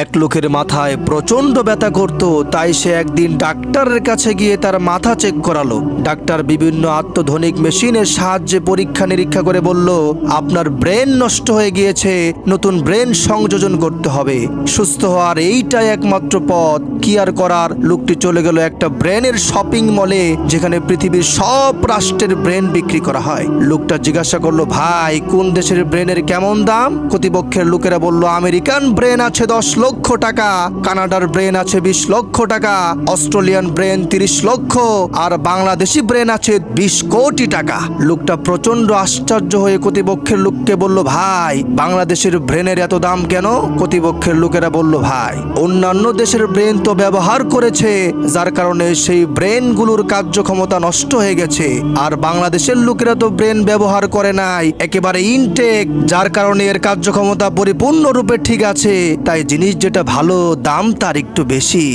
এক লোকের মাথায় প্রচন্ড ব্যথা করত, তাই সে একদিন ডাক্তারের কাছে গিয়ে তার মাথা চেক করালো। ডাক্তার বিভিন্ন আত্মধনিক মেশিনের সাহায্যে পরীক্ষা নিরীক্ষা করে বলল, আপনার ব্রেন নষ্ট হয়ে গিয়েছে, নতুন ব্রেন সংযোজন করতে হবে। সুস্থ হওয়ার এইটাই একমাত্র পথ। কি আর করার, লোকটি চলে গেল একটা ব্রেনের শপিং মলে, যেখানে পৃথিবীর সব রাষ্ট্রের ব্রেন বিক্রি করা হয়। লোকটা জিজ্ঞাসা করলো, ভাই কোন দেশের ব্রেনের কেমন দাম? কর্তৃপক্ষের লোকেরা বলল, আমেরিকান ব্রেন আছে 10 লক্ষ টাকা, কানাডার ব্রেন আছে 20 লক্ষ টাকা, অস্ট্রেলিয়ান ব্রেন 30 লক্ষ, আর বাংলাদেশি ব্রেন আছে 20 কোটি টাকা। লোকটা প্রচন্ড আশ্চর্য হয়ে কর্তৃপক্ষের লোককে বলল, ভাই বাংলাদেশের ব্রেনের এত দাম কেন? কর্তৃপক্ষের লোকেরা বলল, ভাই অন্যান্য দেশের ব্রেন তো ব্যবহার করেছে, যার কারণে সেই ব্রেনগুলোর কার্যক্ষমতা নষ্ট হয়ে গেছে, আর বাংলাদেশের লোকেরা তো ব্রেন ব্যবহার করে নাই, একেবারে ইনটেক, যার কারণে এর কার্যক্ষমতা পরিপূর্ণরূপে ঠিক আছে, তাই জিনিস যেটা ভালো দাম তার একটু বেশি।